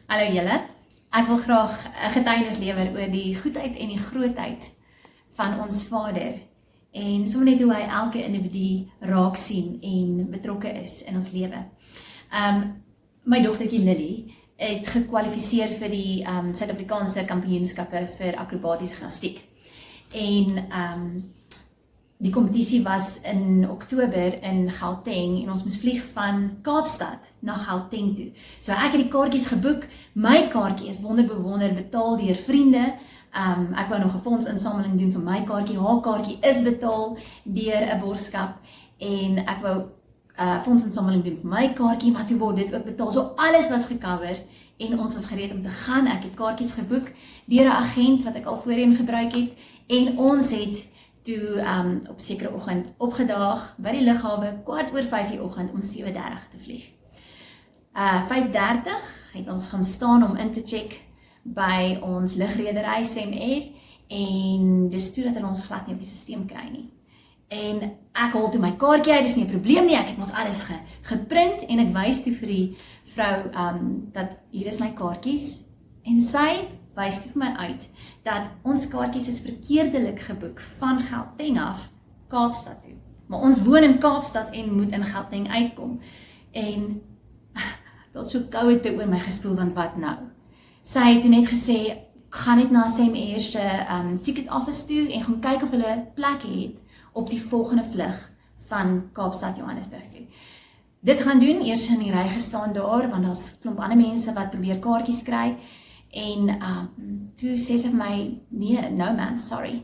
Hallo julle, ek wil graag 'n getuienis lewer oor die goedheid en die grootheid van ons Vader en sommer net hoe hy elke individu raak sien en betrokke is in ons lewe. My dogtertjie Lily het gekwalifiseer vir die Suid-Afrikaanse kampioenskappe vir akrobatiese gimnastiek. En die kompetisie was in Oktober in Gauteng en ons moes vlieg van Kaapstad na Gauteng toe. So ek het die kaartjies geboek. My kaartjie is wonderbewonder betaal deur vriende. Ek wou nog 'n fondsinsameling doen vir my kaartjie. Haar kaartjie is betaal deur 'n borgskap en ek wou fondsinsameling doen vir my kaartjie, maar toe word dit ook betaal. So alles was gecover en ons was gereed om te gaan. Ek het kaartjies geboek deur 'n agent wat ek al voorheen gebruik het en ons het toe op sekere oggend opgedaag by die lughawe 4:15 die oggend om 7:30 te vlieg. 5:30 het ons gaan staan om in te check by ons lugredery SemAir en dis toe dat hulle ons glad nie op die stelsel kry nie. En ek haal toe my kaartjie uit, dis nie 'n probleem nie, ek het mos alles geprint en ek wys toe vir die vrou dat hier is my kaartjies en sy wys toe vir my uit dat ons kaartjies is verkeerdelik geboek van Gauteng af Kaapstad toe. Maar ons woon in Kaapstad en moet in Gauteng uitkom. En dat so koue te oor my gespoel, want wat nou? Sy het toe net gesê, gaan net na SemAir se ticket office toe en gaan kyk of hulle plek het op die volgende vlug van Kaapstad Johannesburg toe. Dit gaan doen, eers in die ry gestaan daar, want daar's klomp ander mense wat probeer kaartjies kry. En toe sê sy vir my, nee, no ma'am, sorry.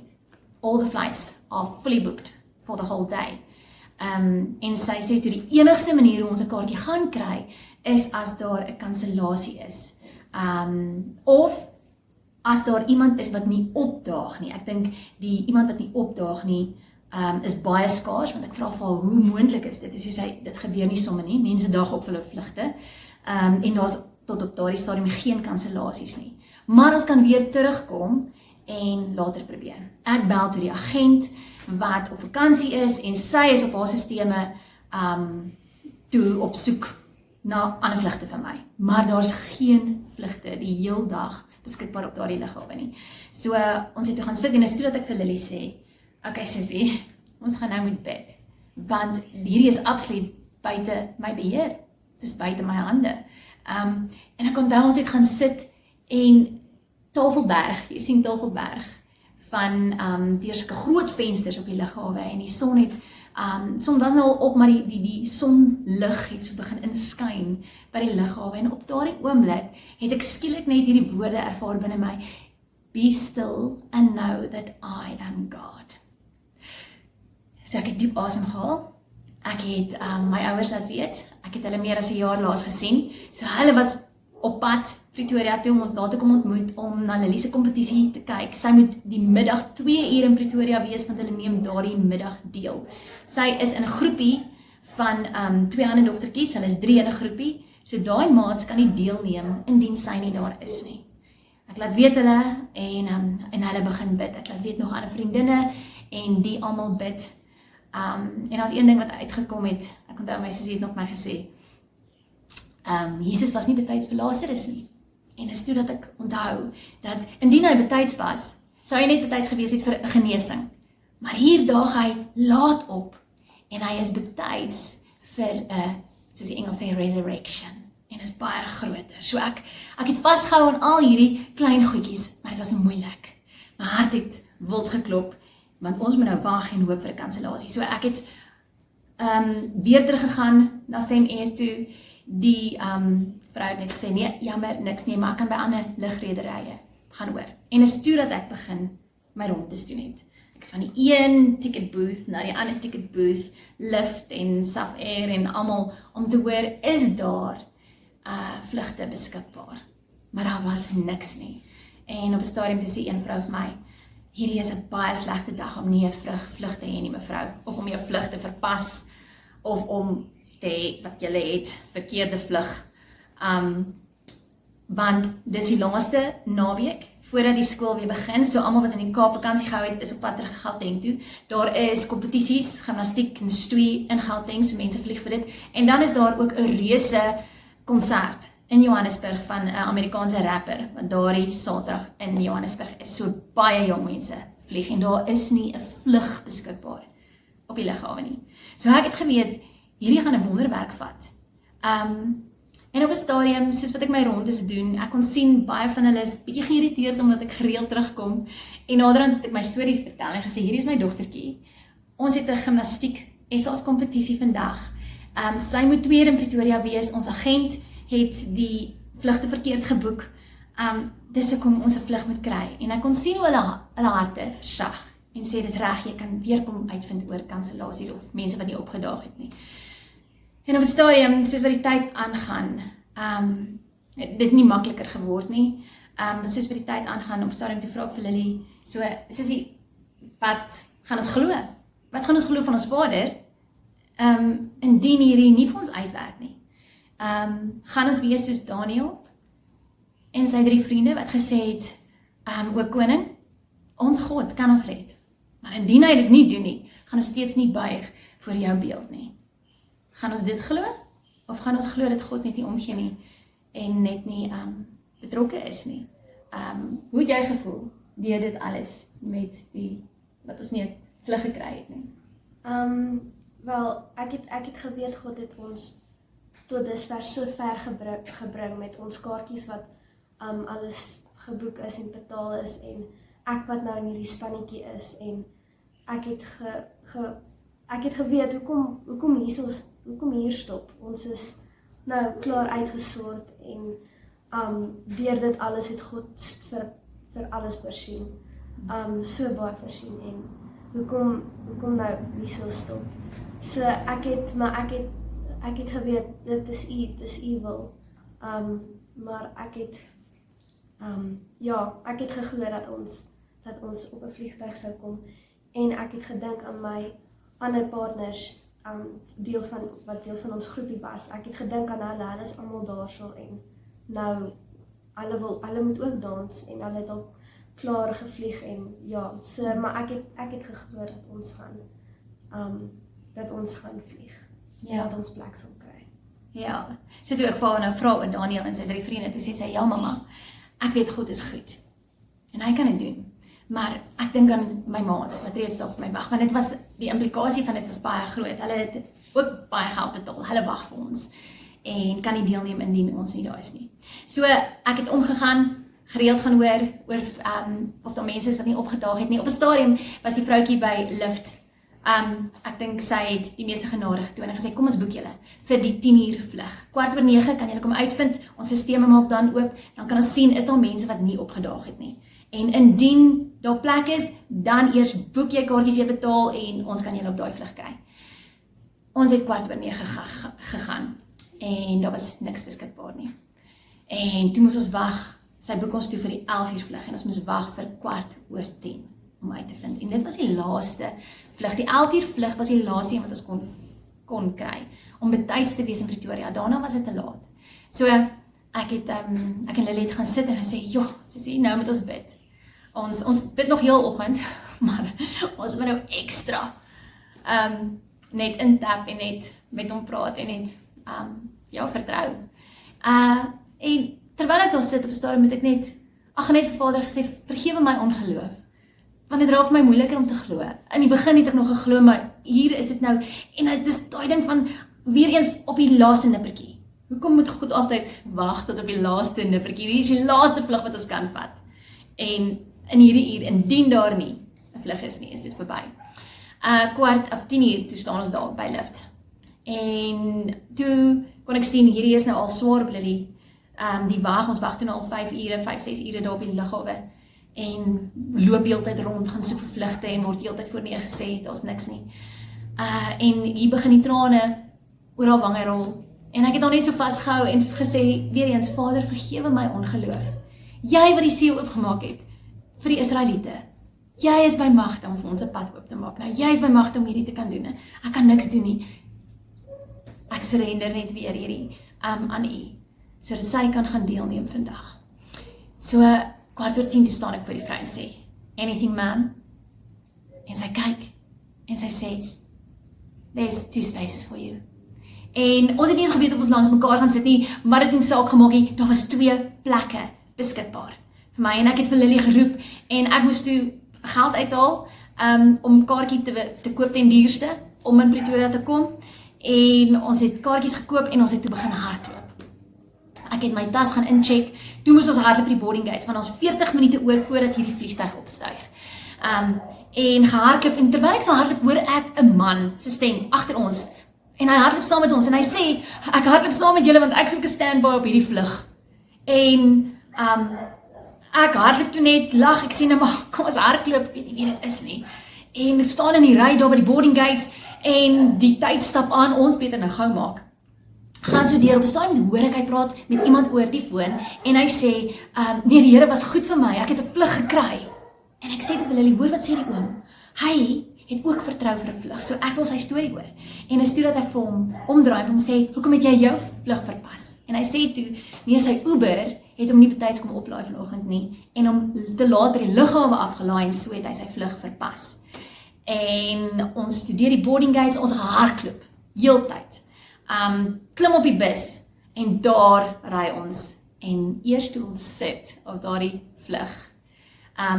All the flights are fully booked for the whole day. En sy sê toe die enigste manier hoe ons 'n kaartjie gaan kry, is as daar 'n kansellasie is. Of as daar iemand is wat nie opdaag nie. Ek dink die iemand wat nie opdaag nie, is baie skaars, want ek vra vir haar, hoe moontlik is dit? Sy sê, dit gebeur nie sommer nie, mense daag op vir hulle vlugte. En daar's tot op daardie stadium geen kansellasies nie. Maar ons kan weer terugkom en later probeer. Ek bel toe die agent wat op vakansie is en sy is op haar sisteme toe op soek na ander vlugte van my. Maar daar's geen vlugte die heel dag beskikbaar op daardie lughawe nie. So ons het toe gaan sit en is toe dat ek vir Lily sê, okay sussie, ons gaan nou moet bid, want hierdie is absoluut buite my beheer. Dit is buite my hande. En ek onthou ons het gaan sit en Tafelberg, jy sien Tafelberg, van deur sulke groot vensters op die lughawe en die son het, son was nou op, maar die sonlig het so begin inskyn by die lughawe en op daardie oomblik het ek skielik net hierdie woorde ervaar binne my, be still and know that I am God. So ek het diep asem gehaal. Ek het my ouers laat weet, ek het hulle meer as 'n jaar laas gesien, so hulle was op pad Pretoria toe om ons daar te kom ontmoet om na Lily se kompetisie te kyk. Sy moet die middag 2 uur in Pretoria wees, want hulle neem daardie middag deel. Sy is in 'n groepie van 2 ander dogtertjies, hulle is 3 in 'n groepie, so daai maats kan nie deelneem indien sy nie daar is nie. Ek laat weet hulle en hulle begin bid. Ek laat weet nog ander vriendinne en die almal bid. En daar's een ding wat uitgekom het, ek onthou my sussie het nog vir my gesê, Jesus was nie betyds vir Lazarus nie. En dis toe dat ek onthou, dat indien hy betyds was, sou hy net betyds gewees het vir 'n genesing. Maar hier daag hy laat op, en hy is betyds vir 'n, soos die Engels sê, resurrection. En is baie groter. So ek het vasgehou aan al hierdie klein goedjies, maar dit was moeilik. My hart het wild geklop, want ons moet nou wag en hoop vir 'n kansellasie. So ek het weer teruggegaan na SemAir toe. Die vrou het net gesê, nee, jammer, niks nie, maar ek kan by ander lugrederye gaan hoor. En is toe dat ek begin my rondes doen het. Ek is van die een ticket booth na die ander ticket booth, Lyft en SafAir en almal, om te hoor, is daar vlugte beskikbaar. Maar daar was niks nie. En op 'n stadium toe sê een vrou vir my, hierdie is 'n baie slegte dag om nie 'n vlug te hê nie, mevrou, of om jou vlug te verpas, of om te hê wat jy het, verkeerde vlug. Want dis die laaste naweek, voordat die skool weer begin, so almal wat in die Kaap vakansie gehou het, is op pad terug Gauteng toe. Daar is kompetisies, gimnastiek en stoei in Gauteng, so mense vlieg vir dit. En dan is daar ook 'n reuse konsert in Johannesburg van 'n Amerikaanse rapper, wat daardie Saterdag in Johannesburg is. So baie jong mense vlieg en daar is nie 'n vlug beskikbaar op die lughawe nie. So ek het geweet, hierdie gaan 'n wonderwerk vat. En op 'n stadium, soos wat ek my rondes doen, ek kon sien baie van hulle is bietjie geïrriteerd omdat ek gereeld terugkom. En naderhand het ek my storie vertel en gesê, hierdie is my dogtertjie. Ons het 'n gimnastiek SA's kompetisie vandag. Sy moet 2 in Pretoria wees. Ons agent het die vlugte verkeerd geboek. Dis hoekom ons 'n vlug moet kry. En ek kon sien hoe hulle harte versag en sê dis reg, jy kan weer kom uitvind oor kansellasies of mense wat nie opgedaag het nie. En op 'n stadium, soos wat die tyd aangaan, dit nie makliker geword nie. Soos wat die tyd aangaan, op 'n stadium toe vra ek vir Lily, so, Sissie, wat gaan ons glo? Wat gaan ons glo van ons vader? Indien hierdie nie vir ons uitwerk nie. Gaan ons wees soos Daniel en sy 3 vriende wat gesê het, o koning, ons God kan ons red. Maar indien hy dit nie doen nie, gaan ons steeds nie buig voor jou beeld nie. Gaan ons dit glo? Of gaan ons glo dat God net nie omgee nie en net nie betrokke is nie? Hoe het jy gevoel deur dit alles met die wat ons nie 'n vlug gekry het nie? Wel, ek het geweet God het ons tot dusver so ver gebring met ons kaartjies wat alles geboek is en betaal is en ek wat nou in hierdie spannetjie is en ek het geweet hoekom hier stop. Ons is nou klaar uitgesort en deur dit alles het God vir alles voorsien. So baie voorsien en hoekom nou hier sal stop. So ek het geweet dit is u wil. Maar ek het geglo dat ons op 'n vliegtuig sou kom en ek het gedink aan my ander partners wat deel van ons groepie was. Ek het gedink aan hulle is almal daarso en nou hulle moet ook dans en hulle het al klaar gevlieg en maar ek het geglo dat ons gaan vlieg. Ja, dat ons plek sal kry. Ja, so toe ek vir haar nou vra oor Daniel en sy 3 vriende, toe sê sy, ja mamma, ek weet God is goed en hy kan dit doen. Maar ek dink aan my maats wat reeds daar vir my wag, want die implikasie van dit was baie groot. Hulle het ook baie geld betaal. Hulle wag vir ons en kan nie deelneem indien ons nie daar is nie. So ek het omgegaan, gereeld gaan hoor of daar mense is wat nie opgedaag het nie. Op 'n stadium was die vroutjie by Lyft. Ek dink sy het die meeste genade getoon en gesê, kom ons boek julle vir die 10 uur vlug. 8:45 kan julle kom uitvind, ons sisteme maak dan oop, dan kan ons sien, is daar mense wat nie opgedaag het nie. En indien daar plek is, dan eers boek jy kaartjies, jy betaal en ons kan julle op daai vlug kry. Ons het 8:45 gegaan en daar was niks beskikbaar nie. En toe moes ons wag, sy boek ons toe vir die 11 uur vlug en ons moes wag vir 10:15 om uit te vind. En dit was die laaste vlug. Die 11 uur vlug was die laaste een wat ons kon kry om betyds te wees in Pretoria. Daarna was dit te laat. So ek en Lily het gaan sit en gesê, joh, Sissie, nou moet ons bid. Ons bid nog heel oggend, maar ons moet nou ekstra net intap en net met hom praat en net vertrou. En terwyl ek daar sit op 'n stadium moet ek net vir Vader gesê, vergewe my ongeloof. Want dit raak vir my moeiliker om te glo. In die begin het ek nog geglo, maar hier is dit nou, en dit is daai ding van, weer eens op die laaste nippertjie. Hoekom moet God altyd wag tot op die laaste nippertjie? Hier is die laaste vlug wat ons kan vat. En in hierdie uur, indien daar nie 'n vlug is nie, is dit verby. 10:15 toe staan ons daar by Lyft. En toe kon ek sien, hierdie is nou al swaar op Lily. Die ons wag toe nou al 5-6 ure daar op die lughawe. En loop heeltyd rond, gaan soek vir vlugte en word heeltyd voor neergesê, daar's niks nie. En hier begin die trane oor haar wange rol. En ek het haar net so vasgehou en gesê, weer eens, Vader, vergewe my ongeloof. Jy wat die see oopgemaak het vir die Israeliete. Jy is by magte om vir ons 'n pad oop te maak. Nou, jy is by magte om hierdie te kan doen. Ek kan niks doen nie. Ek surrender net weer hierdie aan U, sodat sy kan gaan deelneem vandag. So 9:15 staan ek voor die vrou en sê, anything ma'am? En sy kyk en sy sê, there's 2 spaces for you. En ons het nie eens geweet of ons langs mekaar gaan sit nie, maar dit het nie saak gemaak nie, daar was 2 plekke beskikbaar vir my, en ek het vir Lily geroep, en ek moes toe geld uithaal, om kaartjie te koop ten duurste, om in Pretoria te kom, en ons het kaartjies gekoop, en ons het toe begin hardloop. Ek het my tas gaan incheck, toe moes ons hardloop vir die boarding gates, want ons 40 minute oor voordat hierdie vliegtuig opstyg. En gehardloop, en terwyl ek so hardloop, hoor ek 'n man se stem agter ons, en hy hardloop saam met ons, en hy sê, ek hardloop saam met julle, want ek soek 'n standby op hierdie vlug. En, ek hardloop toe net, lag, ek sê nou maar, kom ons hardloop, weet nie wie dit is nie. En ek staan in die ry daar by die boarding gates, en die tyd stap aan, ons beter nou gou maak. Gaan so deur, op 'n stadium hoor ek, hy praat met iemand oor die foon, en hy sê, nee, die Here was goed vir my, ek het 'n vlug gekry. En ek sê te vir Lily, hoor wat sê die oom? Hy het ook vertrou vir 'n vlug, so ek wil sy storie hoor. En is toe dat ek vir hom omdraai en hom sê, hoekom het jy jou vlug verpas? En hy sê toe, nee, sy Uber het hom nie betyds kom oplaai vanoggend nie, en hom te laat by die lughawe afgelaai, en so het hy sy vlug verpas. En ons studeer die boarding gates, ons gehardloop, heeltyd. Klim op die bus, en daar ry ons, en eers toe ons sit op daardie vlug,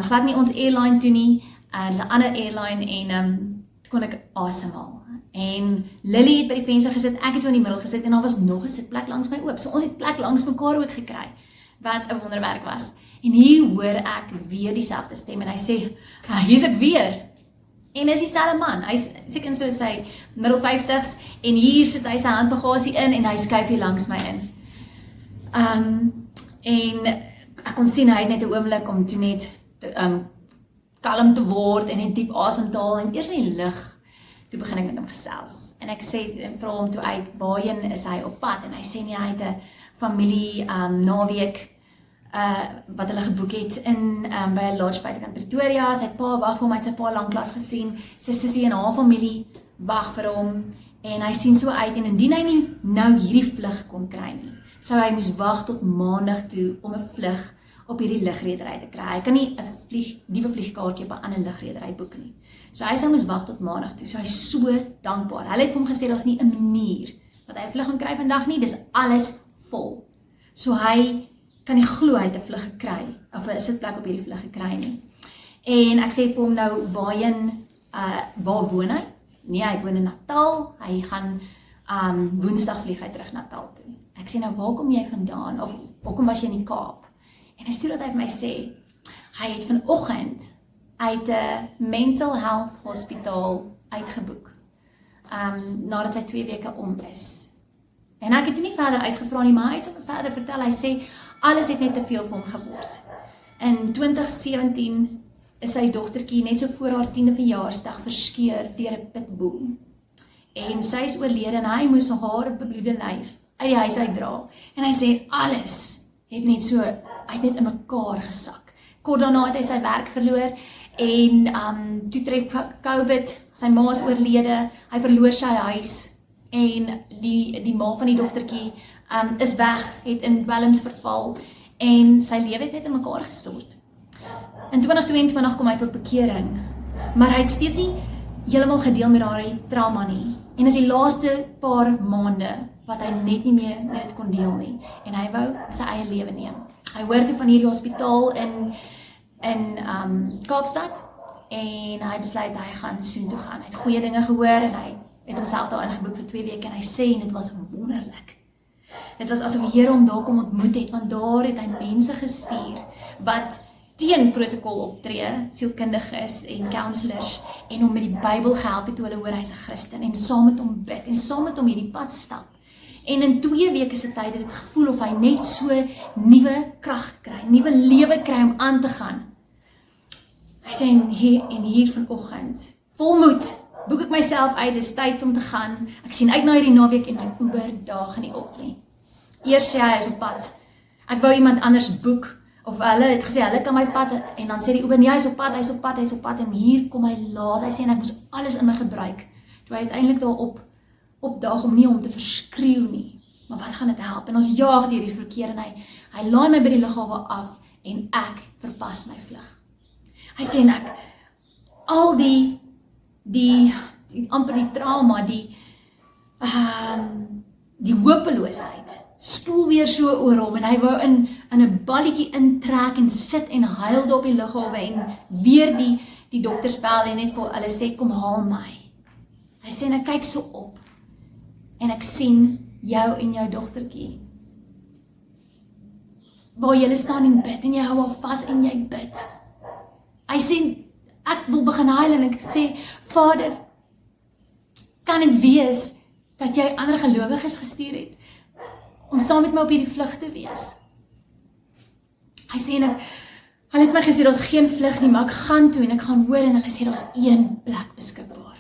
glad nie ons airline toe nie, dis 'n ander airline, en kon ek asemhaal. En Lily het by die venster gesit, ek het so in die middel gesit, en daar was nog 'n sitplek langs my oop, so ons het plek langs mekaar ook gekry, wat 'n wonderwerk was. En hier hoor ek weer dieselfde stem, en hy sê, hier's ek weer. En is dieselfde man, hy seker in so sy middel 50s, en hier sit hy sy handbagasie in, en hy skuif hier langs my in. En ek kon sien, hy het net 'n oomblik om toe net kalm te word, en net diep asem te haal, en eers in die lug, toe begin ek met hom gesels. En ek sê, en vra hom toe uit, waarheen is hy op pad? En hy sê nie, hy het 'n familie naweek, wat hulle geboek het by 'n lodge buitekant Pretoria. Sy pa wag vir hom, hy het sy pa lanklaas gesien, sy sussie en haar familie wag vir hom, en hy sien so uit, en indien hy nie nou hierdie vlug kon kry nie, sou hy moes wag tot maandag toe, om 'n vlug op hierdie lugredery te kry. Hy kan nie 'n nuwe vliegkaartjie op 'n ander lugredery boek nie. So hy sou moes wag tot maandag toe, so hy is so dankbaar. Hulle het vir hom gesê, daar's nie 'n manier dat hy 'n vlug gaan kry vandag nie, dis alles vol. So hy kan nie glo hy het 'n vlug gekry, of 'n sitplek op hierdie vlug gekry nie. En ek sê vir hom nou, waar woon hy? Nee, hy woon in Natal, hy gaan Woensdag vlieg hy terug Natal toe. Ek sê nou, waar kom jy vandaan, of hoekom was jy in die Kaap? En hy stuur dat hy vir my sê, hy het vanoggend uit 'n mental health hospitaal uitgeboek, nadat sy 2 weke om is. En ek het nie verder uitgevra nie, maar hy het sommer verder vertel, hy sê, alles het net te veel vir hom geword. In 2017 is sy dogtertjie net so voor haar 10de verjaarsdag verskeur deur 'n pitbull. En sy is oorlede, en hy moes haar bebloede lyf uit die huis uitdra. En hy sê, alles het net so, hy het net in mekaar gesak. Kort daarna het hy sy werk verloor, en toe tref COVID, sy ma is oorlede, hy verloor sy huis, en die ma van die dogtertjie is weg, het in dwelms verval, en sy lewe het net in mekaar gestort. In 2022 kom hy tot bekering, maar hy het steeds nie heeltemal gedeel met daardie trauma nie, en is die laaste paar maande, wat hy net nie meer met dit kon deel nie, en hy wou sy eie lewe neem. Hy hoor toe van hierdie hospitaal in Kaapstad, en hy besluit hy gaan soontoe gaan. Hy het goeie dinge gehoor, en hy het homself daar ingeboek vir 2 weke, en hy sê, en dit was wonderlik. Dit was asof die Here hom daar kom ontmoet het, want daar het hy mense gestuur, wat teen protokol optree, sielkundiges en counselors, en hom met die Bybel gehelp het, toe hulle hoor hy's 'n Christen, en saam met hom bid, en saam met hom hierdie pad stap. En in 2 weke se tyd het dit gevoel of hy net so nuwe krag kry, nuwe lewe kry om aan te gaan. Hy sê, en hier vanoggend, volmoed, boek ek myself uit, dis tyd om te gaan. Ek sien uit na hierdie naweek, en my Uber daag nie op nie. Eers sê hy is op pad. Ek wou iemand anders boek, of hulle het gesê, hulle kan my vat, en dan sê die Uber, nee, hy is op pad, hy is op pad, hy is op pad, en hier kom hy laat. Hy sê, en ek moes alles in my gebruik, toe hy uiteindelik daar opdaag om nie om te verskreeu nie. Maar wat gaan dit help? En ons jaag deur die verkeer, en hy laai my by die lughawe af, en ek verpas my vlug. Hy sê, en ek, al die amper die trauma, die hopeloosheid spoel weer so oor hom en hy wou in 'n balletjie intrek en sit en huil daar op die lughawe en weer die dokters bel en net vir hulle sê kom haal my. Hy sê en ek kyk so op en ek sien jou en jou dogtertjie waar julle staan en bid en jy hou haar vas en jy bid. Hy sê ek wil begin huil en ek sê Vader, kan dit wees dat jy ander gelowiges gestuur het om saam met my op hierdie vlug te wees? Hy sê en hulle het my gesê daar's geen vlug nie, maar ek gaan toe en ek gaan hoor en hulle sê daar's een plek beskikbaar.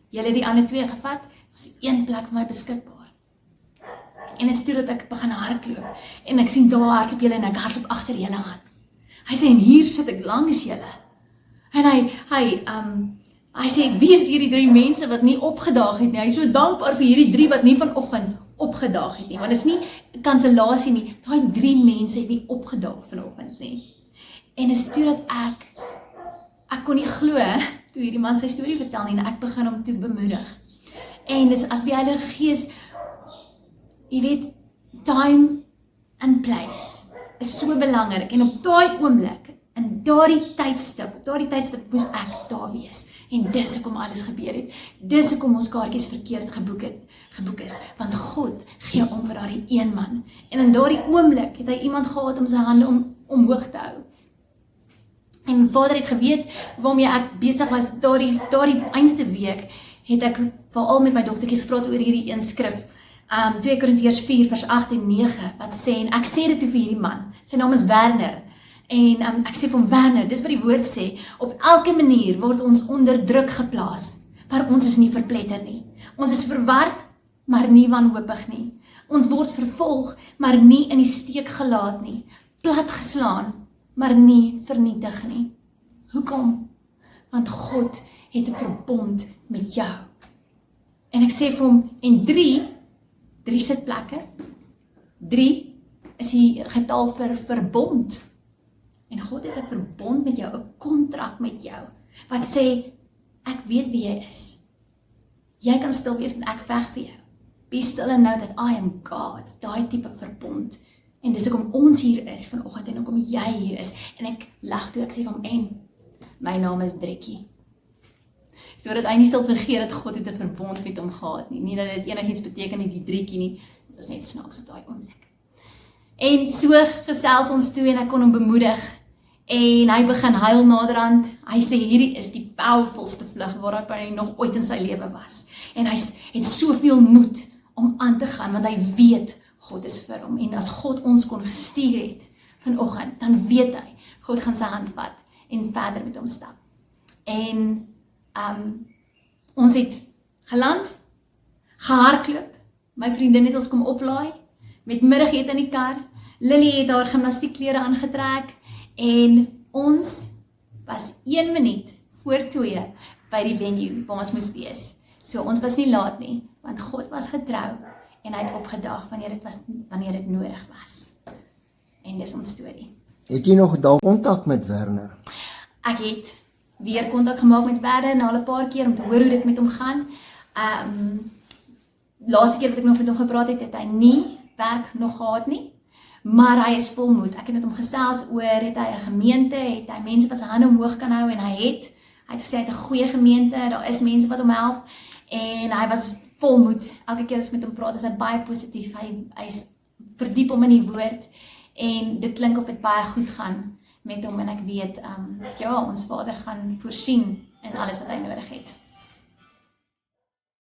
Julle het die ander 2 gevat, daar's een plek vir my beskikbaar. En is toe dat ek begin hardloop en ek sien daar hardloop julle en ek hardloop agter julle aan. Hy sê en hier sit ek langs julle. En hy sê wie is hierdie 3 mense wat nie opgedaag het nie? Hy is so dankbaar vir hierdie 3 wat nie vanoggend opgedaag het nie, want dit is nie kansellasie nie. Daai 3 mense het nie opgedaag vanoggend nie. En is toe dat ek kon nie glo toe hierdie man sy storie vertel nie en ek begin hom toe bemoedig. En dit is as die Heilige Gees, jy weet, time and place is so belangrik en op daai oomblik, in daardie tydstip moes ek daar wees. En dis hoekom alles gebeur het. Dis hoekom ons kaartjies verkeerd geboek is. Want God gee om vir daardie een man. En in daardie oomblik het hy iemand gehad om sy hande omhoog te hou. En Vader het geweet waarmee ek besig was daardie einste week, het ek veral met my dogtertjies gepraat oor hierdie een skrif. 2 Korintiërs 4 vers 8 en 9 wat sê, en ek sê dit toe vir hierdie man. Sy naam is Werner. En ek sê vir hom, Werner, dis wat die woord sê, op elke manier word ons onder druk geplaas, maar ons is nie verpletter nie. Ons is verward, maar nie wanhoopig nie. Ons word vervolg, maar nie in die steek gelaat nie. Platgeslaan, maar nie vernietig nie. Hoekom? Want God het 'n verbond met jou. En ek sê vir hom, en 3 sitplekke, 3 is die getal vir verbond. En God het 'n verbond met jou, 'n kontrak met jou, wat sê, ek weet wie jy is. Jy kan stil wees, want ek veg vir jou. Be still and know that I am God. Daai tipe verbond. En dis hoekom ons hier is vanoggend en hoekom jy hier is. En ek lag toe, ek sê van en my naam is Drekkie. Sodat hy nie sal vergeet dat God het 'n verbond met hom gehad nie. Nie dat dit enigiets beteken nie, die Drekkie nie. Dit was net snaaks op daai oomblik. En so gesels ons toe en ek kon hom bemoedig. En hy begin huil naderhand. Hy sê hierdie is die powerfulste vlug waarop hy nog ooit in sy lewe was. En hy het soveel moed om aan te gaan, want hy weet God is vir hom. En as God ons kon gestuur het vanoggend, dan weet hy, God gaan sy hand vat en verder met hom stap. En ons het geland, gehardloop, my vriendin het ons kom oplaai, met middagete in die kar, Lily het haar gimnastiekklere aangetrek, en ons was 1 minuut voor 2 by die venue waar ons moes wees. So ons was nie laat nie, want God was getrou en hy het opgedaag wanneer dit nodig was. En dis ons storie. Het jy nog dalk kontak met Werner? Ek het weer kontak gemaak met Werner na 'n paar keer om te hoor hoe dit met hom gaan. Laaste keer wat ek nog met hom gepraat het, het hy nie werk nog gehad nie. Maar hy is volmoed. Ek het met hom gesels oor, het hy 'n gemeente, het hy mense wat sy hande omhoog kan hou, en hy het gesê hy het 'n goeie gemeente, daar is mense wat hom help, en hy was volmoed. Elke keer as ek met hom praat, is hy baie positief, hy verdiep hom in die woord, en dit klink of dit baie goed gaan met hom, en ek weet, ja, ons Vader gaan voorsien in alles wat hy nodig het.